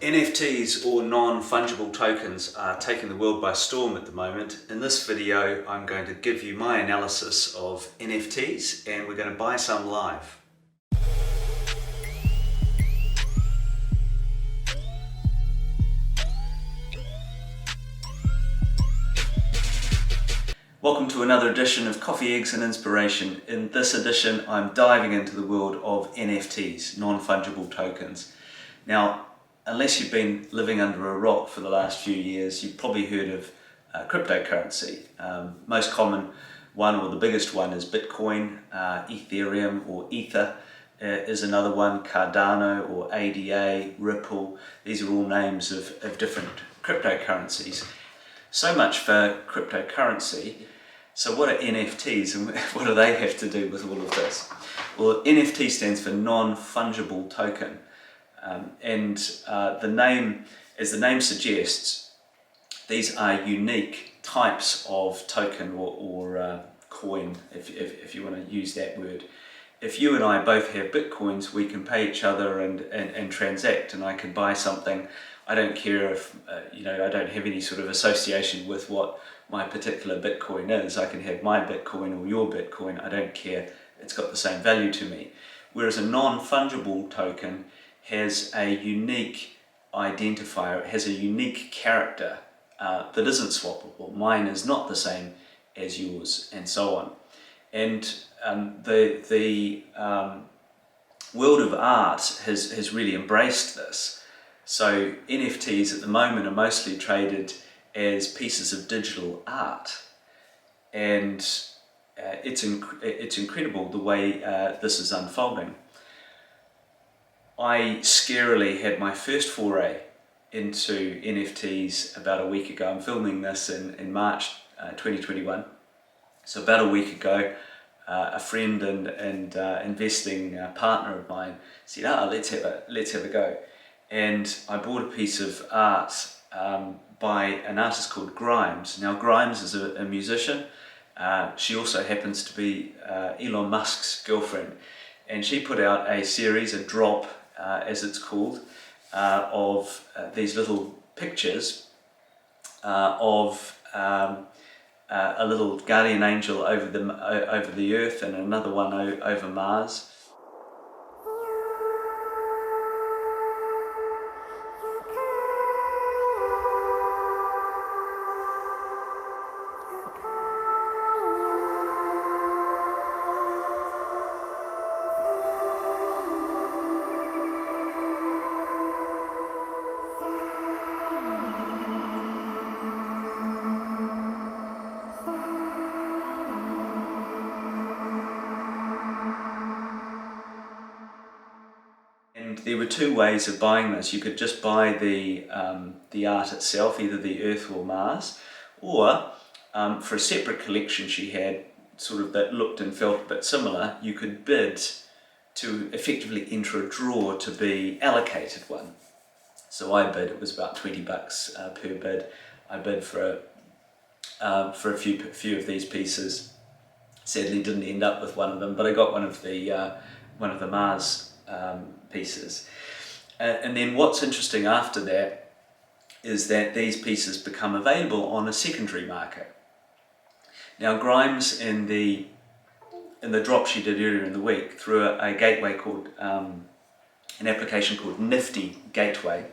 NFTs or non-fungible tokens are taking the world by storm at the moment. In this video I'm going to give you my analysis of NFTs and we're going to buy some live. Welcome to another edition of Coffee, Eggs and Inspiration. In this edition I'm diving into the world of NFTs, non-fungible tokens. Now, unless you've been living under a rock for the last few years, you've probably heard of cryptocurrency. Most common one, or the biggest one, is Bitcoin. Ethereum or Ether is another one. Cardano or ADA, Ripple. These are all names of different cryptocurrencies. So much for cryptocurrency. So what are NFTs and what do they have to do with all of this? Well, NFT stands for non-fungible token. The name, as the name suggests, these are unique types of token or coin, if you want to use that word. If you and I both have bitcoins, we can pay each other and transact, and I can buy something. I don't care if, I don't have any sort of association with what my particular bitcoin is. I can have my bitcoin or your bitcoin, I don't care. It's got the same value to me. Whereas a non-fungible token has a unique identifier, it has a unique character that isn't swappable. Mine is not the same as yours, and so on. And the world of art has really embraced this. So NFTs at the moment are mostly traded as pieces of digital art, and it's incredible the way this is unfolding. I scarily had my first foray into NFTs about a week ago. I'm filming this in March 2021. So about a week ago, a friend and investing partner of mine said, let's have a go. And I bought a piece of art by an artist called Grimes. Now Grimes is a musician. She also happens to be Elon Musk's girlfriend. And she put out a series, a drop, as it's called, of these little pictures of a little guardian angel over the Earth and another one over Mars. And there were two ways of buying this. You could just buy the art itself, either the Earth or Mars, or for a separate collection she had, sort of that looked and felt a bit similar, you could bid to effectively enter a draw to be allocated one. So I bid. It was about $20 per bid. I bid for a few of these pieces. Sadly, didn't end up with one of them, but I got one of the Mars pieces. And then what's interesting after that is that these pieces become available on a secondary market. Now Grimes, in the drop she did earlier in the week, through a gateway called an application called Nifty Gateway,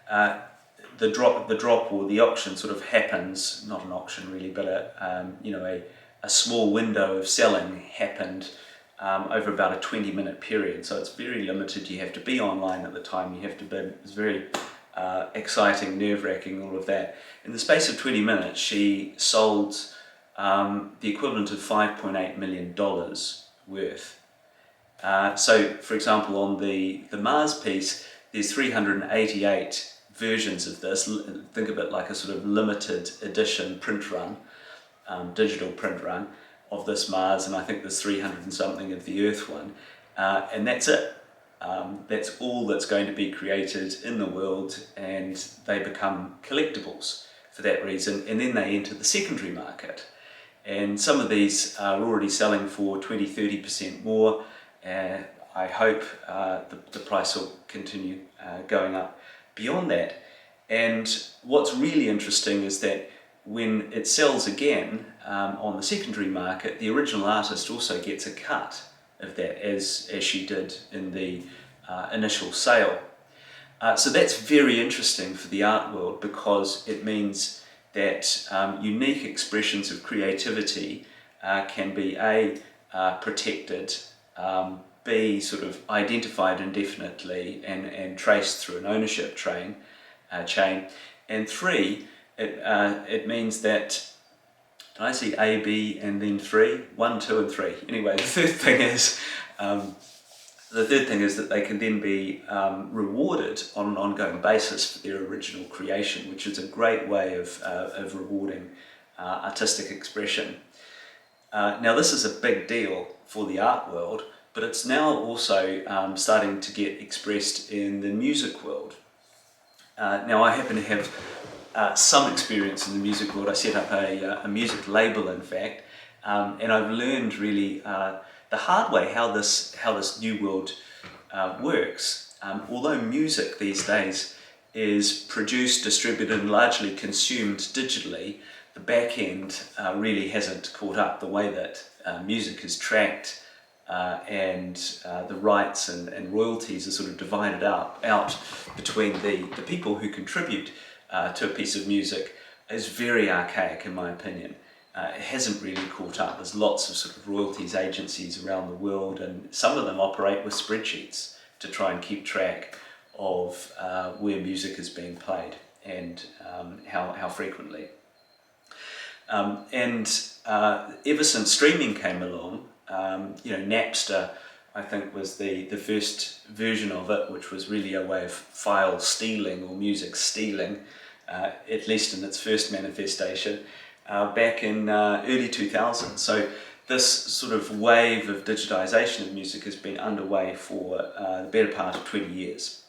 the drop or the auction sort of happens, not an auction really, but a small window of selling happened over about a 20-minute period. So it's very limited. You have to be online at the time, you have to bid. It's very exciting, nerve-wracking, all of that. In the space of 20 minutes she sold the equivalent of $5.8 million worth. So for example, on the Mars piece there's 388 versions of this. Think of it like a sort of limited edition print run, digital print run of this Mars, and I think there's 300 and something of the Earth one, and that's it. That's all that's going to be created in the world, and they become collectibles for that reason, and then they enter the secondary market. And some of these are already selling for 20-30% more. I hope the price will continue going up beyond that. And what's really interesting is that when it sells again on the secondary market, the original artist also gets a cut of that, as she did in the initial sale. So that's very interesting for the art world, because it means that unique expressions of creativity can be protected, B, sort of identified indefinitely and traced through an ownership chain, and 3, it means that, did I see A, B, and then 3? 1, 2, and 3. Anyway, the third thing is that they can then be rewarded on an ongoing basis for their original creation, which is a great way of rewarding artistic expression. Now, this is a big deal for the art world, but it's now also starting to get expressed in the music world. Now, I happen to have some experience in the music world. I set up a music label, in fact, and I've learned really the hard way how this new world works. Although music these days is produced, distributed, and largely consumed digitally, the back end really hasn't caught up. The way that music is tracked and the rights and royalties are sort of divided out between the people who contribute to a piece of music is very archaic, in my opinion. It hasn't really caught up. There's lots of sort of royalties agencies around the world, and some of them operate with spreadsheets to try and keep track of where music is being played and how frequently. Ever since streaming came along, Napster, I think, was the first version of it, which was really a way of file stealing or music stealing, at least in its first manifestation, back in early 2000s. So this sort of wave of digitization of music has been underway for the better part of 20 years.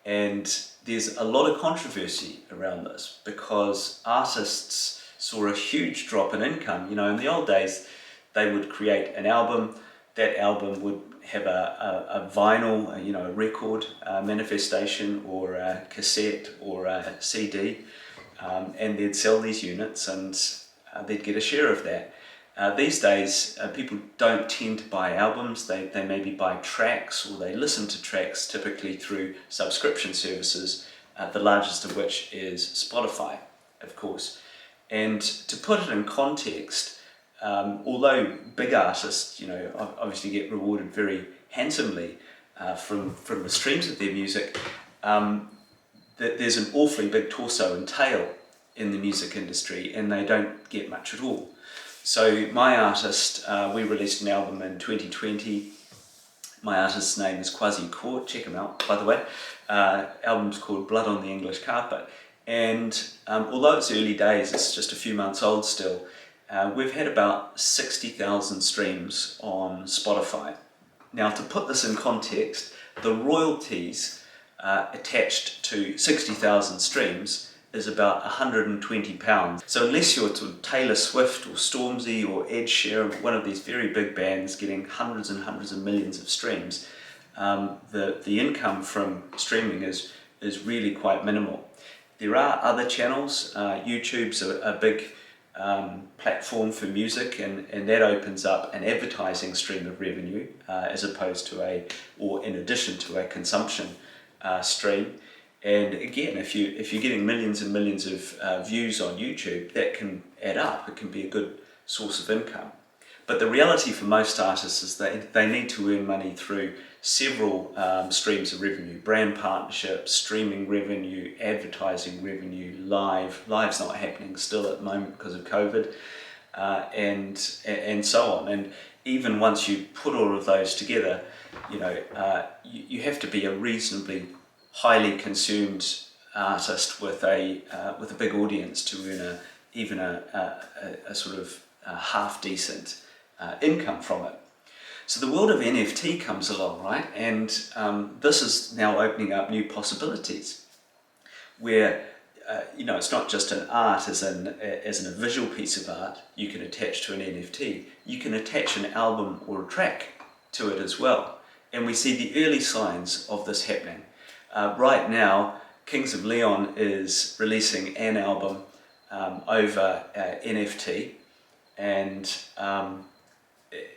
And there's a lot of controversy around this, because artists saw a huge drop in income. In the old days, they would create an album. That album would have a vinyl, a record manifestation, or a cassette, or a CD, and they'd sell these units, and they'd get a share of that. These days, people don't tend to buy albums. They maybe buy tracks, or they listen to tracks, typically through subscription services, the largest of which is Spotify, of course. And to put it in context, although big artists, obviously get rewarded very handsomely from the streams of their music, there's an awfully big torso and tail in the music industry, and they don't get much at all. So my artist, we released an album in 2020. My artist's name is Kwazi Cort. Check him out, by the way. Album's called Blood on the English Carpet. And although it's early days, it's just a few months old still, we've had about 60,000 streams on Spotify. Now, to put this in context, the royalties attached to 60,000 streams is about £120. So unless you're Taylor Swift or Stormzy or Ed Sheeran, one of these very big bands getting hundreds and hundreds of millions of streams, the income from streaming is really quite minimal. There are other channels. YouTube's a big platform for music, and that opens up an advertising stream of revenue as opposed to or in addition to a consumption stream. And again, if you're getting millions and millions of views on YouTube, that can add up. It can be a good source of income. But the reality for most artists is that they need to earn money through several streams of revenue: brand partnerships, streaming revenue, advertising revenue, live's not happening still at the moment because of COVID, and so on. And even once you put all of those together, you have to be a reasonably highly consumed artist with a big audience to earn even a sort of half decent income from it. So the world of NFT comes along, right? And this is now opening up new possibilities where, it's not just an art as in a visual piece of art you can attach to an NFT. You can attach an album or a track to it as well. And we see the early signs of this happening. Right now, Kings of Leon is releasing an album over NFT, and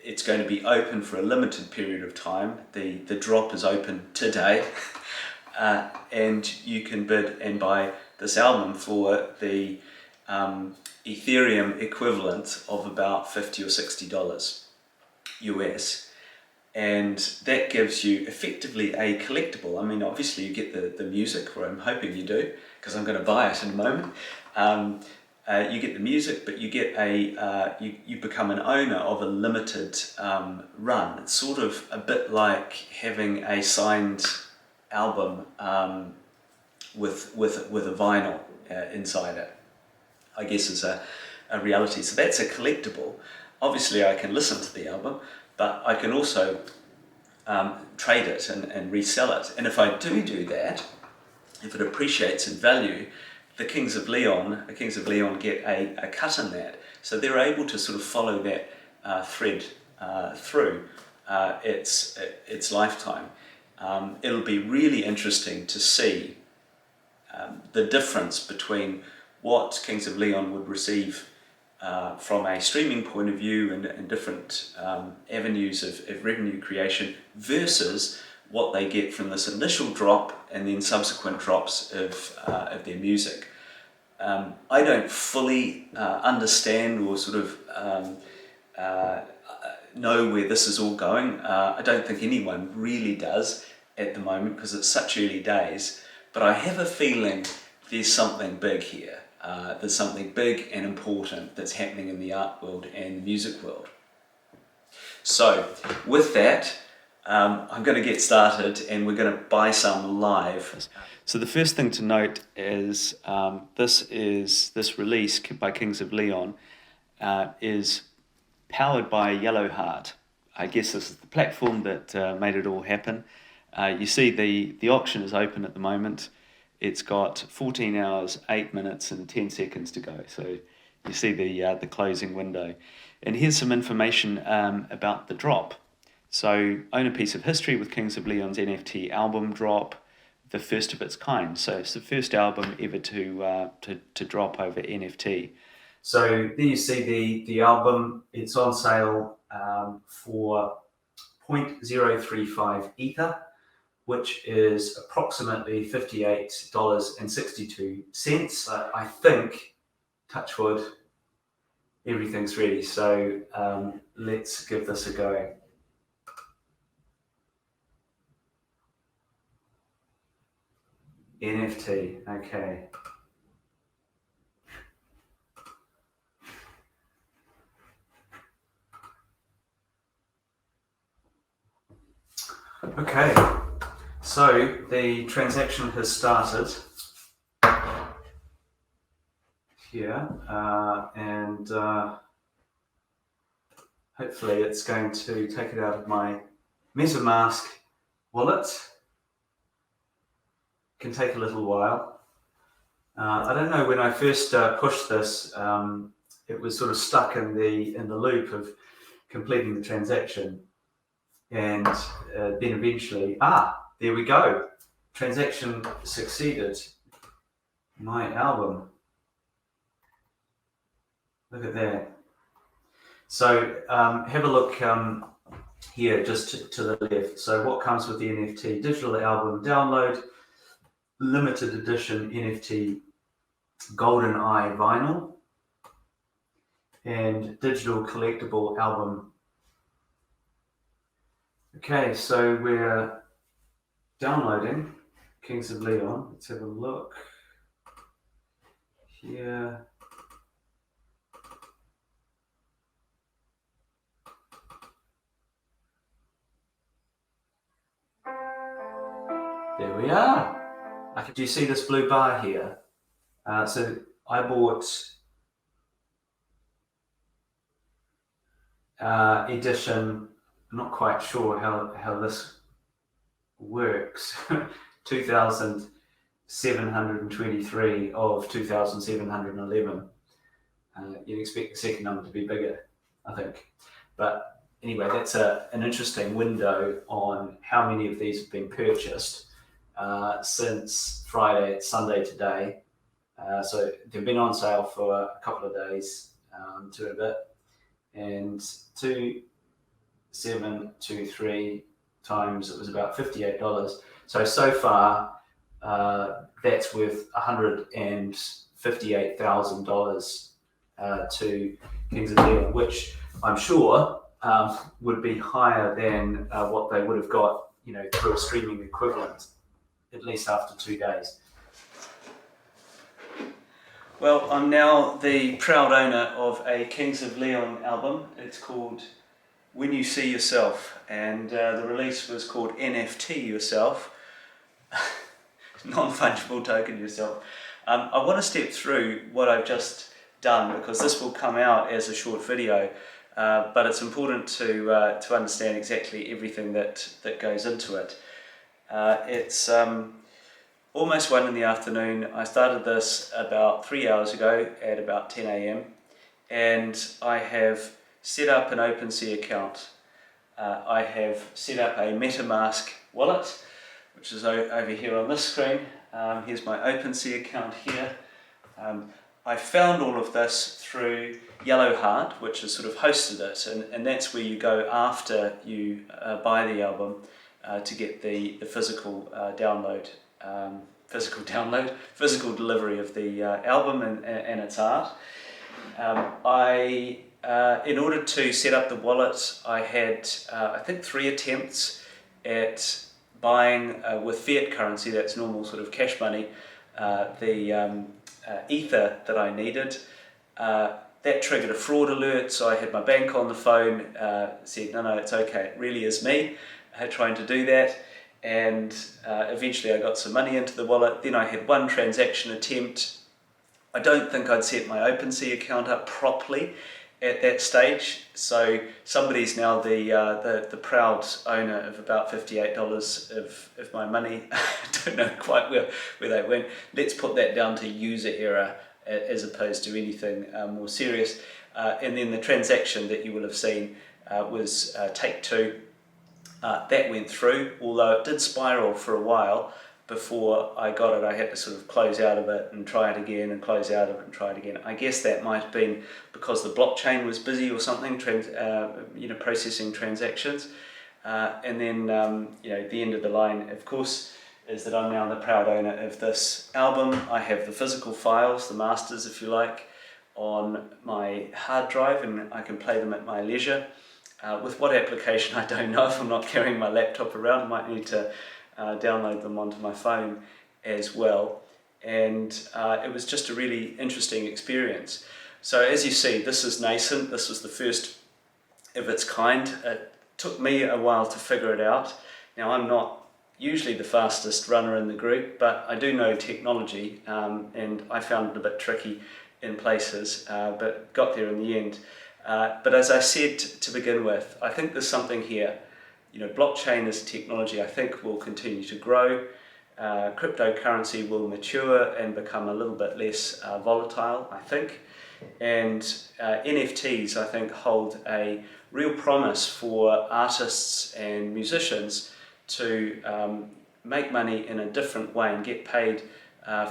it's going to be open for a limited period of time. The drop is open today, and you can bid and buy this album for the Ethereum equivalent of about $50 or $60 US. And that gives you effectively a collectible. I mean, obviously you get the music, or I'm hoping you do, because I'm going to buy it in a moment. You get the music, but you get you become an owner of a limited run. It's sort of a bit like having a signed album with a vinyl inside it, I guess, is a reality. So that's a collectible. Obviously I can listen to the album, but I can also trade it and resell it. And if I do that, if it appreciates in value, the Kings of Leon get a cut in that. So they're able to sort of follow that thread through its lifetime. It'll be really interesting to see the difference between what Kings of Leon would receive from a streaming point of view and different avenues of revenue creation versus what they get from this initial drop and then subsequent drops of their music. I don't fully understand or sort of know where this is all going. I don't think anyone really does at the moment because it's such early days, but I have a feeling there's something big here. There's something big and important that's happening in the art world and the music world. So with that, I'm going to get started and we're going to buy some live. So the first thing to note is this release by Kings of Leon is powered by Yellowheart. I guess this is the platform that made it all happen. You see the auction is open at the moment. It's got 14 hours, 8 minutes and 10 seconds to go. So you see the closing window. And here's some information about the drop. So own a piece of history with Kings of Leon's NFT album drop, the first of its kind. So it's the first album ever to drop over NFT. So there you see the album. It's on sale for 0.035 Ether, which is approximately $58.62. I think, touch wood, everything's ready. So let's give this a go. NFT, okay. Okay, so the transaction has started here, and hopefully it's going to take it out of my MetaMask wallet. Can take a little while. I don't know, when I first pushed this, it was sort of stuck in the loop of completing the transaction, and then eventually, there we go. Transaction succeeded. My album. Look at that. So have a look here, just to the left. So what comes with the NFT? Digital album download, limited edition NFT Golden Eye vinyl, and digital collectible album. Okay, so we're downloading Kings of Leon. Let's have a look here. There we are. Do you see this blue bar here? So I bought edition, I'm not quite sure how this works, 2,723 of 2,711. You'd expect the second number to be bigger, I think. But anyway, that's an interesting window on how many of these have been purchased since Sunday today. So they've been on sale for a couple of days, to a bit, and 2,723 times it was about $58. So far, that's worth $158,000 to Kings of Leon, which I'm sure would be higher than what they would have got, through a streaming equivalent, at least after 2 days. Well, I'm now the proud owner of a Kings of Leon album. It's called When You See Yourself, and the release was called NFT Yourself, non-fungible token yourself. I want to step through what I've just done because this will come out as a short video, but it's important to understand exactly everything that goes into it. It's almost 1 in the afternoon. I started this about 3 hours ago at about 10 a.m. and I have set up an OpenSea account. I have set up a MetaMask wallet, which is over here on this screen. Here's my OpenSea account here. I found all of this through Yellowheart, which has sort of hosted it, and that's where you go after you buy the album to get the physical physical delivery of the album and its art. In order to set up the wallet, I had I think 3 attempts at buying with fiat currency, that's normal sort of cash money, the ether that I needed. That triggered a fraud alert, so I had my bank on the phone, said no, it's okay, it really is me trying to do that, and eventually I got some money into the wallet. Then I had 1 transaction attempt. I don't think I'd set my OpenSea account up properly at that stage, so somebody's now the proud owner of about $58 of my money. I don't know quite where they went. Let's put that down to user error as opposed to anything more serious. And then the transaction that you will have seen was take 2. That went through, although it did spiral for a while. Before I got it, I had to sort of close out of it and try it again and close out of it and try it again. I guess that might have been because the blockchain was busy or something, processing transactions. And then, the end of the line, of course, is that I'm now the proud owner of this album. I have the physical files, the masters, if you like, on my hard drive, and I can play them at my leisure. With what application, I don't know. If I'm not carrying my laptop around, I might need to download them onto my phone as well, and it was just a really interesting experience. So as you see, this is nascent. This was the first of its kind. It took me a while to figure it out. Now, I'm not usually the fastest runner in the group, but I do know technology, and I found it a bit tricky in places, but got there in the end. But as I said to begin with, I think there's something here. Blockchain as a technology, I think, will continue to grow. Cryptocurrency will mature and become a little bit less volatile, I think. And NFTs, I think, hold a real promise for artists and musicians to make money in a different way and get paid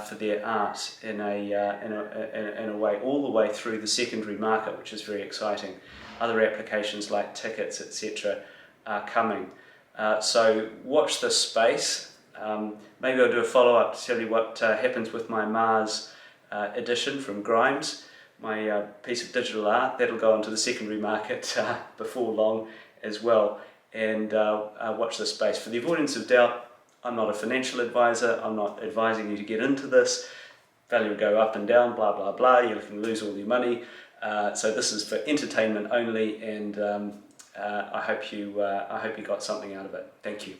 for their art in a way, all the way through the secondary market, which is very exciting. Other applications like tickets, etc., are coming. So watch this space. Maybe I'll do a follow-up to tell you what happens with my Mars edition from Grimes, my piece of digital art. That'll go onto the secondary market before long as well. And watch this space. For the avoidance of doubt, I'm not a financial advisor. I'm not advising you to get into this. Value will go up and down, blah, blah, blah. You can lose all your money. So this is for entertainment only, and I hope you got something out of it. Thank you.